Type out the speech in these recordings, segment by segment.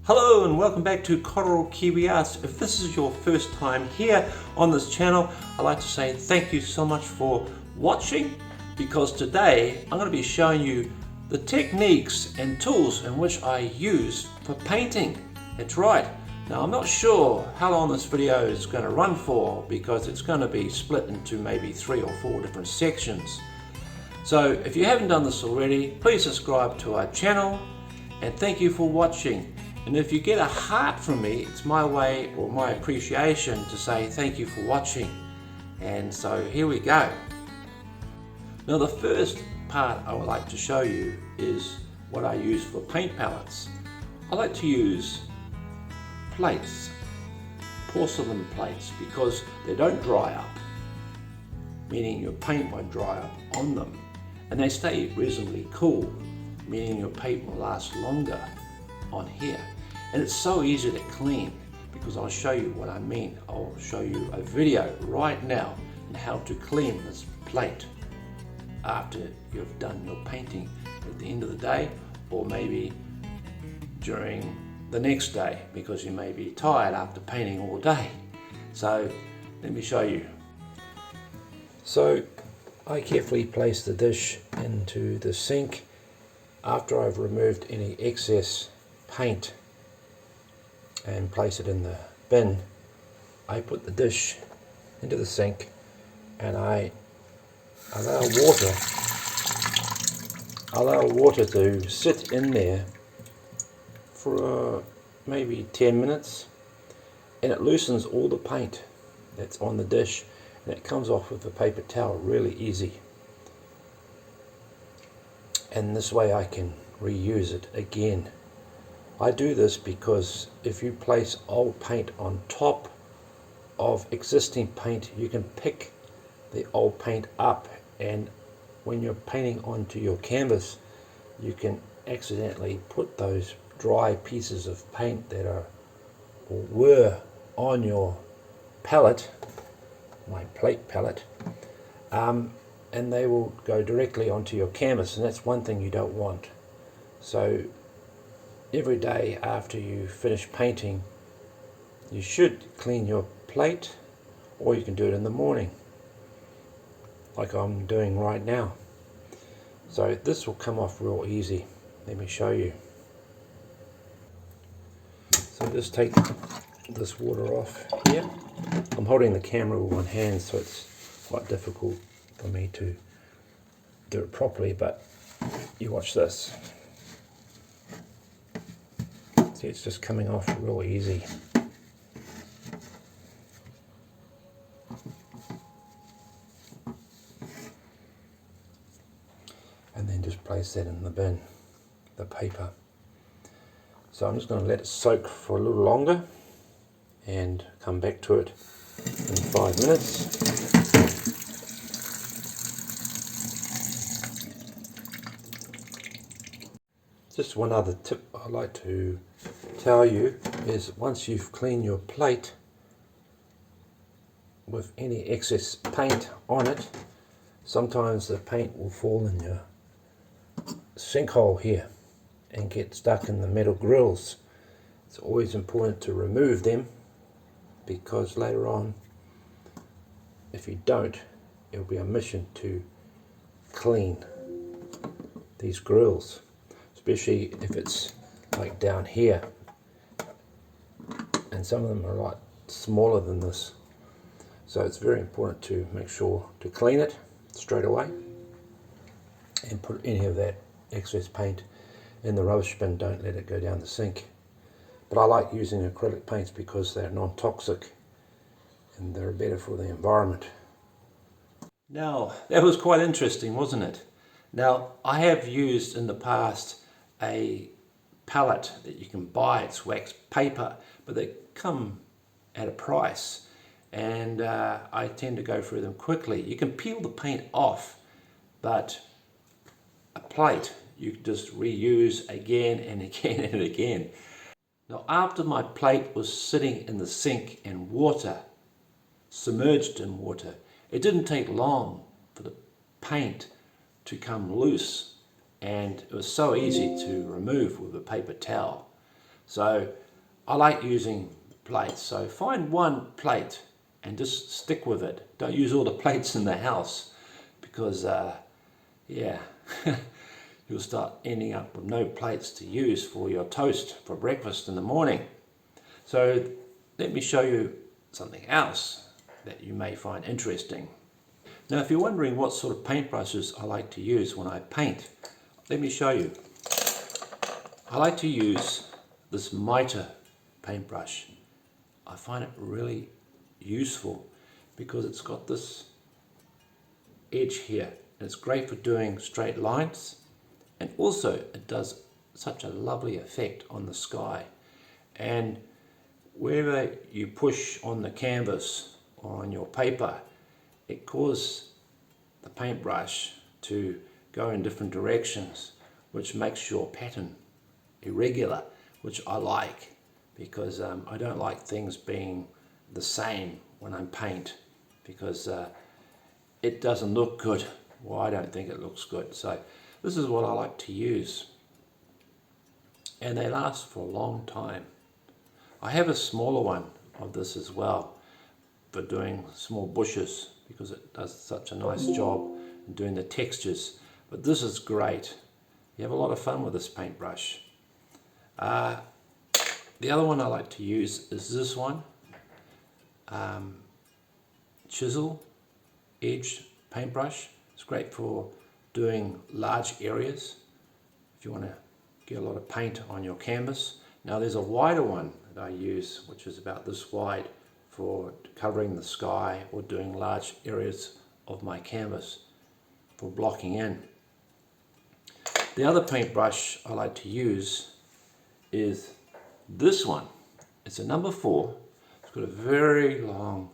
Hello and welcome back to Koru Kiwi Arts. If this is your first time here on this channel, I'd like to say thank you so much for watching, because today I'm going to be showing you the techniques and tools in which I use for painting. That's right. Now I'm not sure how long this video is going to run for, because it's going to be split into maybe 3 or 4 different sections. So if you haven't done this already, please subscribe to our channel and thank you for watching. And if you get a heart from me, it's my way or my appreciation to say thank you for watching. And so here we go. Now the first part I would like to show you is what I use for paint palettes. I like to use plates, porcelain plates, because they don't dry up, meaning your paint won't dry up on them, and they stay reasonably cool, meaning your paint will last longer on here. And it's so easy to clean, because I'll show you what I mean. I'll show you a video right now on how to clean this plate after you've done your painting at the end of the day, or maybe during the next day, because you may be tired after painting all day. So let me show you. So I carefully place the dish into the sink after I've removed any excess paint and place it in the bin. I put the dish into the sink and I allow water to sit in there for maybe 10 minutes, and it loosens all the paint that's on the dish, and it comes off with a paper towel really easy. And this way I can reuse it again. I do this because if you place old paint on top of existing paint, you can pick the old paint up, and when you're painting onto your canvas, you can accidentally put those dry pieces of paint that are or were on your palette, my plate palette, and they will go directly onto your canvas, and that's one thing you don't want. So every day after you finish painting, you should clean your plate, or you can do it in the morning like I'm doing right now. So this will come off real easy. Let me show you. So just take this water off here. I'm holding the camera with one hand, so it's quite difficult for me to do it properly, but you watch this. See, it's just coming off real easy. And then just place that in the bin, the paper. So I'm just going to let it soak for a little longer and come back to it in 5 minutes. Just one other tip I'd like to tell you is, once you've cleaned your plate with any excess paint on it, sometimes the paint will fall in your sinkhole here and get stuck in the metal grills. It's always important to remove them, because later on, if you don't, it'll be a mission to clean these grills, especially if it's like down here, and some of them are a lot smaller than this. So it's very important to make sure to clean it straight away and put any of that excess paint in the rubbish bin. Don't let it go down the sink. But I like using acrylic paints because they're non-toxic and they're better for the environment. Now that was quite interesting, wasn't it? Now I have used in the past a palette that you can buy. It's wax paper, but they come at a price, and I tend to go through them quickly. You can peel the paint off, but a plate you can just reuse again and again and again. Now after my plate was sitting in the sink in water, submerged in water, it didn't take long for the paint to come loose, and it was so easy to remove with a paper towel. So I like using plates. So find one plate and just stick with it. Don't use all the plates in the house because yeah, you'll start ending up with no plates to use for your toast for breakfast in the morning. So let me show you something else that you may find interesting. Now if you're wondering what sort of paintbrushes I like to use when I paint, let me show you. I like to use this mitre paintbrush. I find it really useful because it's got this edge here and it's great for doing straight lines, and also it does such a lovely effect on the sky. And wherever you push on the canvas or on your paper, it causes the paintbrush to go in different directions, which makes your pattern irregular, which I like because I don't like things being the same when I paint because it doesn't look good. Well, I don't think it looks good. So this is what I like to use, and they last for a long time. I have a smaller one of this as well for doing small bushes because it does such a nice job in doing the textures. But this is great. You have a lot of fun with this paintbrush. The other one I like to use is this one, chisel edge paintbrush. It's great for doing large areas if you want to get a lot of paint on your canvas. Now there's a wider one that I use which is about this wide for covering the sky or doing large areas of my canvas for blocking in. The other paintbrush I like to use is this one. It's a number 4. It's got a very long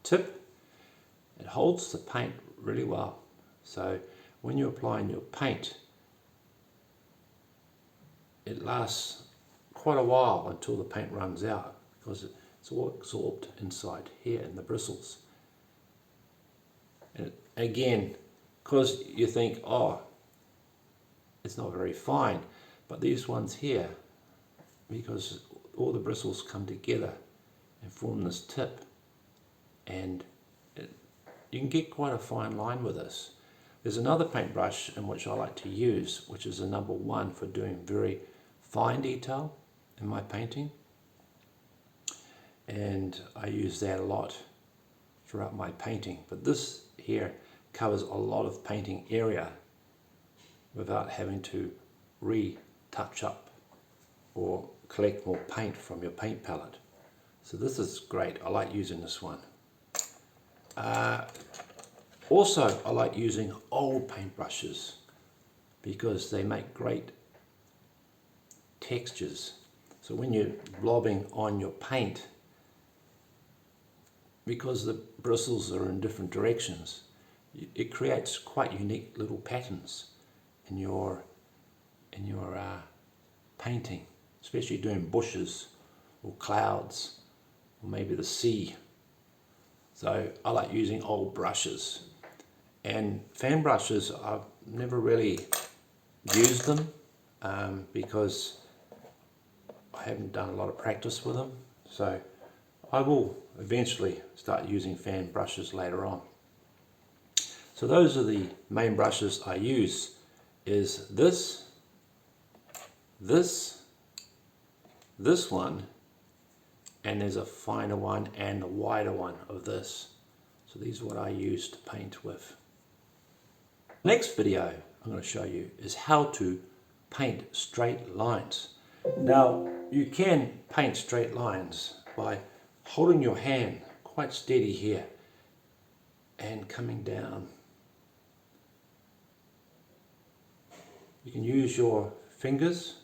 tip. It holds the paint really well. So when you're applying your paint, it lasts quite a while until the paint runs out because it's all absorbed inside here in the bristles. And again, because you think, oh, it's not very fine, but these ones here, because all the bristles come together and form this tip, and you can get quite a fine line with this. There's another paintbrush in which I like to use, which is a number 1 for doing very fine detail in my painting, and I use that a lot throughout my painting. But this here covers a lot of painting area without having to retouch up or collect more paint from your paint palette. So this is great. I like using this one. Also, I like using old paintbrushes because they make great textures. So when you're blobbing on your paint, because the bristles are in different directions, it creates quite unique little patterns in your painting, especially doing bushes or clouds or maybe the sea. So I like using old brushes. And fan brushes, I've never really used them because I haven't done a lot of practice with them. So I will eventually start using fan brushes later on. So those are the main brushes I use, is this one, and there's a finer one and a wider one of this. So these are what I use to paint with. Next video I'm going to show you is how to paint straight lines. Now you can paint straight lines by holding your hand quite steady here and coming down. You can use your fingers,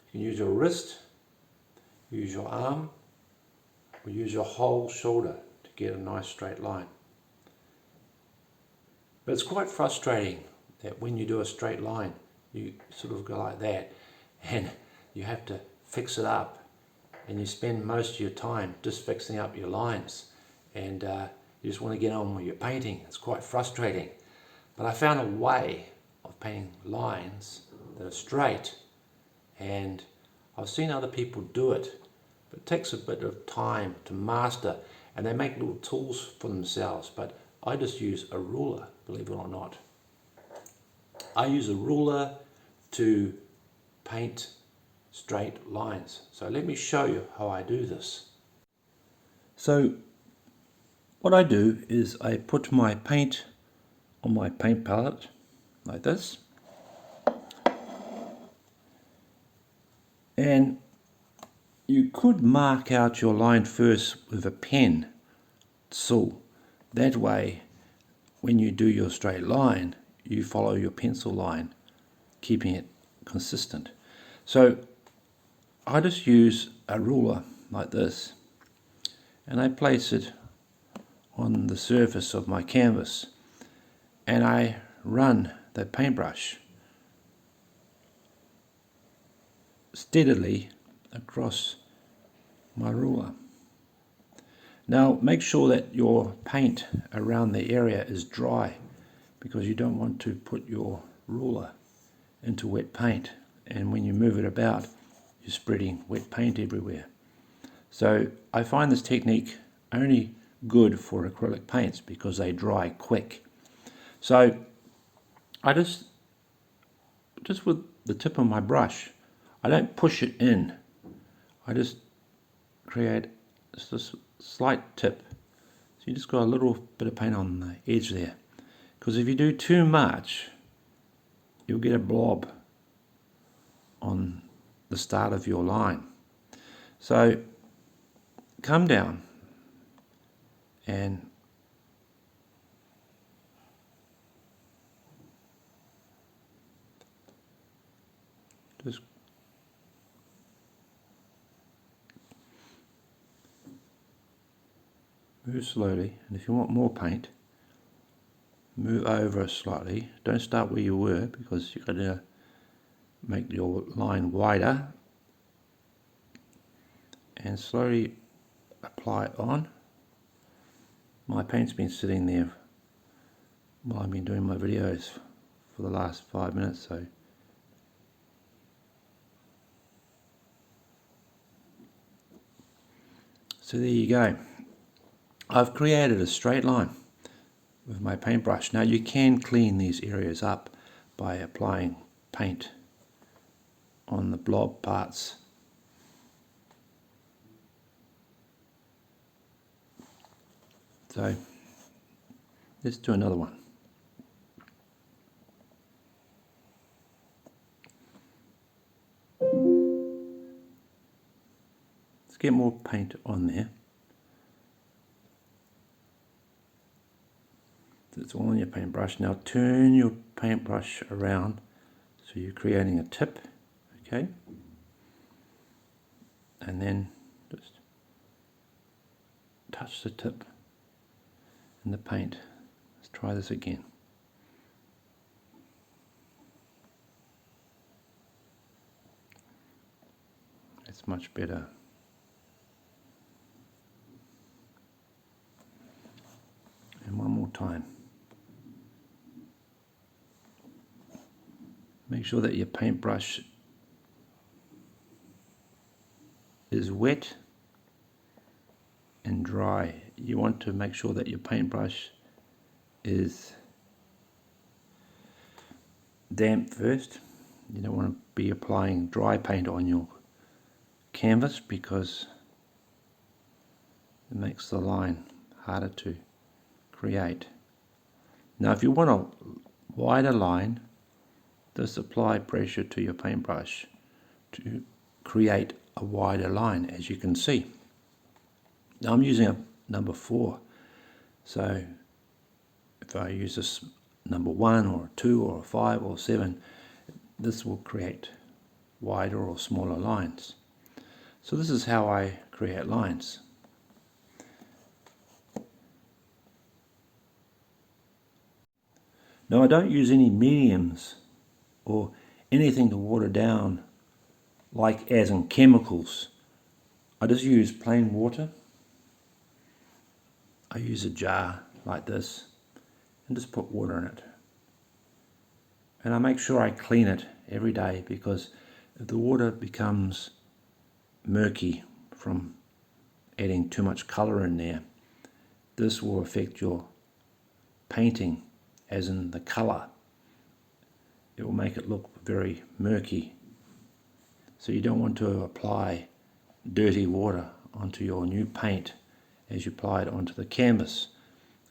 you can use your wrist, use your arm, or use your whole shoulder to get a nice straight line. But it's quite frustrating that when you do a straight line, you sort of go like that and you have to fix it up, and you spend most of your time just fixing up your lines, and you just want to get on with your painting. It's quite frustrating. But I found a way of painting lines that are straight, and I've seen other people do it, but it takes a bit of time to master, and they make little tools for themselves. But I just use a ruler, believe it or not. I use a ruler to paint straight lines. So let me show you how I do this. So what I do is I put my paint on my paint palette like this, and you could mark out your line first with a pen tool. That way when you do your straight line, you follow your pencil line, keeping it consistent. So I just use a ruler like this, and I place it on the surface of my canvas, and I run the paintbrush steadily across my ruler. Now make sure that your paint around the area is dry, because you don't want to put your ruler into wet paint, and when you move it about you're spreading wet paint everywhere. So I find this technique only good for acrylic paints because they dry quick. So I just with the tip of my brush, I don't push it in, I just create just a slight tip. So you just got a little bit of paint on the edge there, because if you do too much you'll get a blob on the start of your line. So come down and just move slowly, and if you want more paint, move over slightly. Don't start where you were, because you've got to make your line wider, and slowly apply it on. My paint's been sitting there while I've been doing my videos for the last 5 minutes, so there you go. I've created a straight line with my paintbrush. Now you can clean these areas up by applying paint on the blob parts. So let's do another one. Let's get more paint on there. It's all on your paintbrush. Now turn your paintbrush around so you're creating a tip, okay? And then just touch the tip in the paint. Let's try this again. It's much better. And one more time. Make sure that your paintbrush is wet and dry. You want to make sure that your paintbrush is damp first. You don't want to be applying dry paint on your canvas, because it makes the line harder to create. Now if you want a wider line, just apply pressure to your paintbrush to create a wider line, as you can see. Now I'm using a number 4, so if I use this number 1 or 2 or 5 or 7, this will create wider or smaller lines. So this is how I create lines. Now I don't use any mediums or anything to water down, like as in chemicals. I just use plain water. I use a jar like this and just put water in it. And I make sure I clean it every day, because if the water becomes murky from adding too much colour in there, this will affect your painting, as in the colour. It will make it look very murky. So you don't want to apply dirty water onto your new paint as you apply it onto the canvas,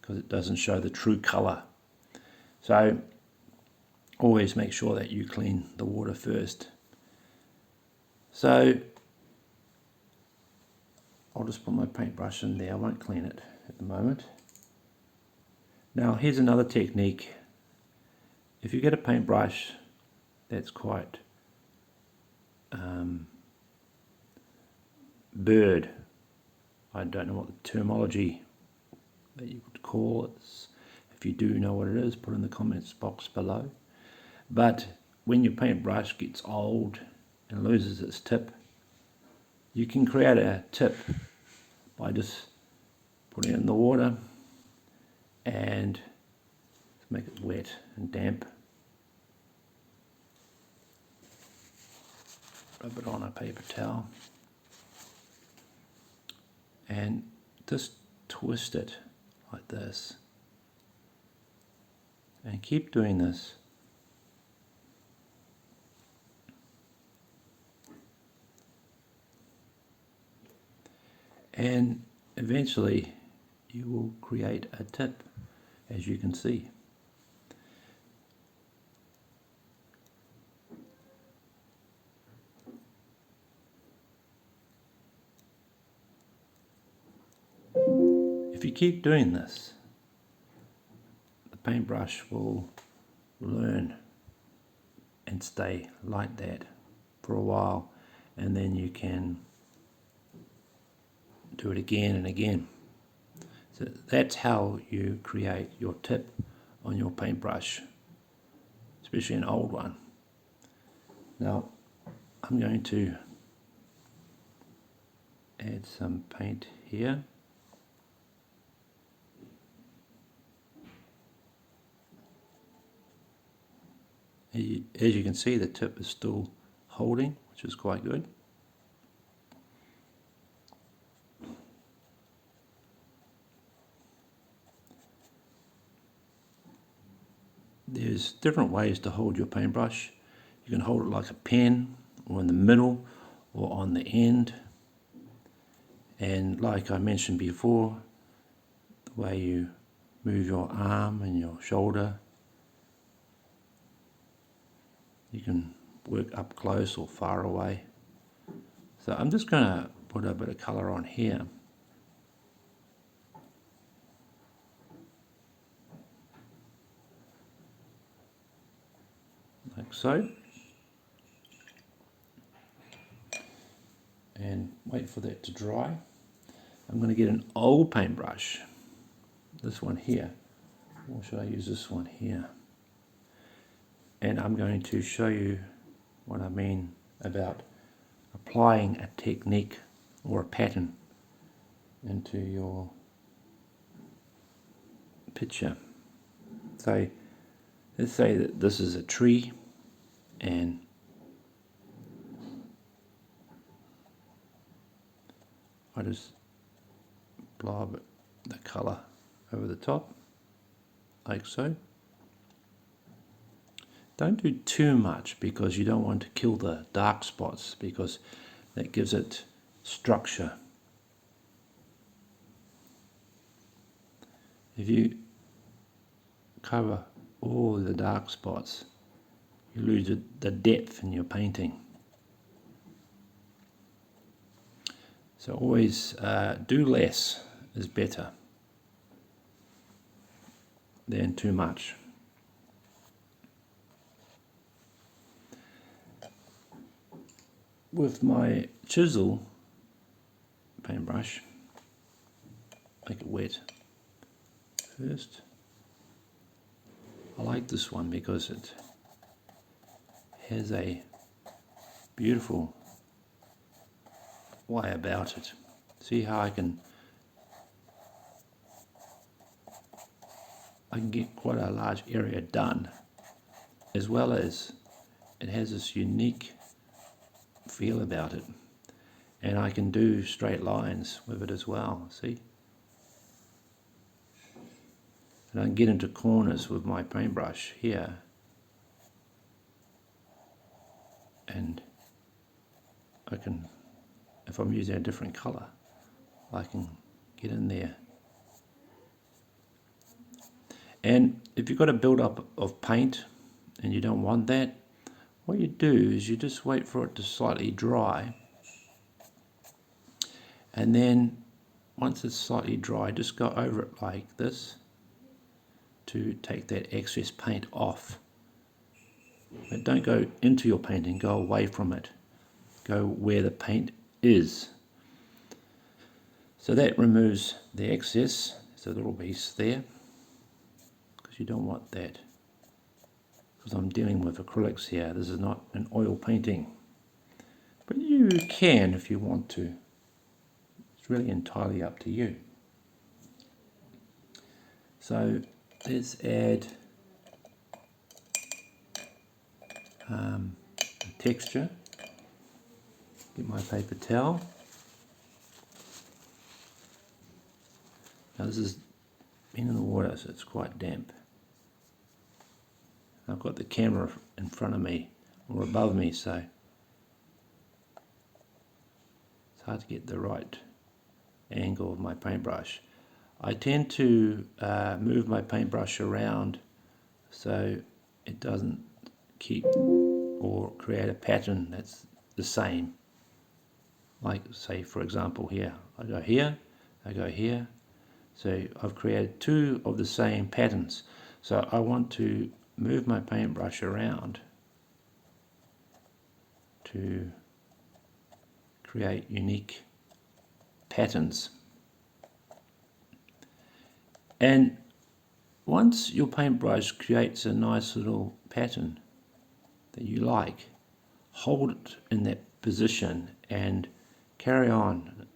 because it doesn't show the true colour. So always make sure that you clean the water first. So I'll just put my paintbrush in there. I won't clean it at the moment. Now here's another technique. If you get a paintbrush that's quite bird, I don't know what the terminology that you would call it. If you do know what it is, put in the comments box below. But when your paintbrush gets old and loses its tip, you can create a tip by just putting it in the water and make it wet and damp. Rub it on a paper towel and just twist it like this, and keep doing this. And eventually you will create a tip, as you can see. If you keep doing this, the paintbrush will learn and stay like that for a while, and then you can do it again and again. So that's how you create your tip on your paintbrush, especially an old one. Now I'm going to add some paint here. As you can see, the tip is still holding, which is quite good. There's different ways to hold your paintbrush. You can hold it like a pen, or in the middle, or on the end. And like I mentioned before, the way you move your arm and your shoulder, you can work up close or far away. So I'm just going to put a bit of colour on here. Like so. And wait for that to dry. I'm going to get an old paintbrush, this one here, or should I use this one here? And I'm going to show you what I mean about applying a technique or a pattern into your picture. So let's say that this is a tree, and I just blob the colour over the top, like so. Don't do too much, because you don't want to kill the dark spots, because that gives it structure. If you cover all the dark spots, you lose the depth in your painting. So always do less is better than too much. With my chisel paintbrush, make it wet first. I like this one because it has a beautiful way about it. See how I can get quite a large area done, as well as it has this unique feel about it. And I can do straight lines with it as well, see? And I can get into corners with my paintbrush here. And I can, if I'm using a different colour, I can get in there. And if you've got a build-up of paint and you don't want that, what you do is you just wait for it to slightly dry, and then once it's slightly dry, just go over it like this to take that excess paint off. But don't go into your painting, go away from it. Go where the paint is. So that removes the excess. There's a little piece there, because you don't want that. Because I'm dealing with acrylics here. This is not an oil painting. But you can if you want to. It's really entirely up to you. So let's add texture. Get my paper towel. Now this has been in the water, so it's quite damp. I've got the camera in front of me or above me, so it's hard to get the right angle of my paintbrush. I tend to move my paintbrush around so it doesn't keep or create a pattern that's the same. Like, say for example, here I go here, I go here, so I've created two of the same patterns. So I want to move my paintbrush around to create unique patterns. And once your paintbrush creates a nice little pattern that you like, hold it in that position and carry on.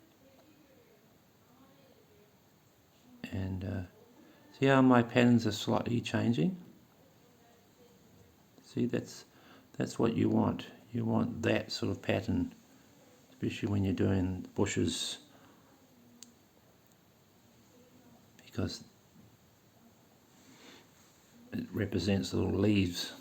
And see how my patterns are slightly changing? See, that's what you want. You want that sort of pattern, especially when you're doing bushes, because it represents little leaves.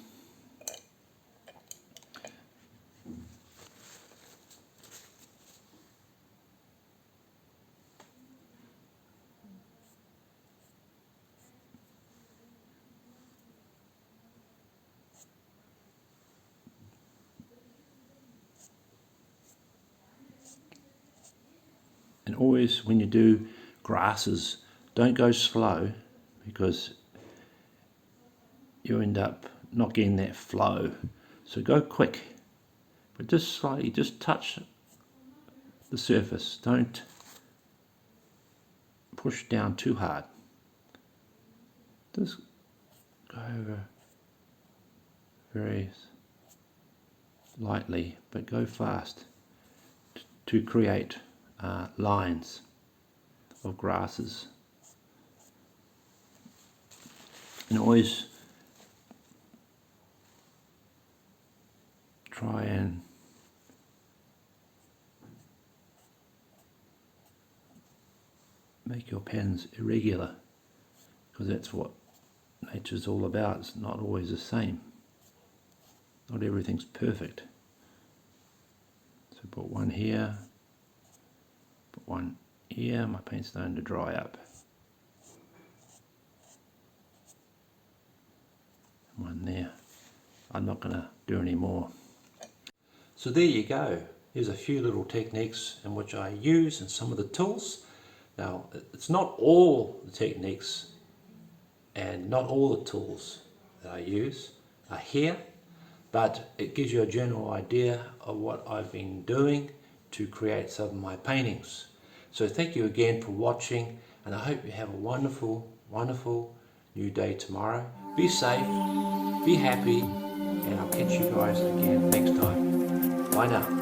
And always when you do grasses, don't go slow, because you end up not getting that flow. So go quick, but just slightly, just touch the surface. Don't push down too hard. Just go over very lightly, but go fast to create lines of grasses. And always try and make your patterns irregular, because that's what nature's all about. It's not always the same. Not everything's perfect. So put one here, put one here. My paint's starting to dry up. One there. I'm not going to do any more. So there you go. There's a few little techniques in which I use and some of the tools. Now, it's not all the techniques and not all the tools that I use are here, but it gives you a general idea of what I've been doing to create some of my paintings. So thank you again for watching, and I hope you have a wonderful, wonderful new day tomorrow. Be safe, be happy, and I'll catch you guys again next time. Bye now.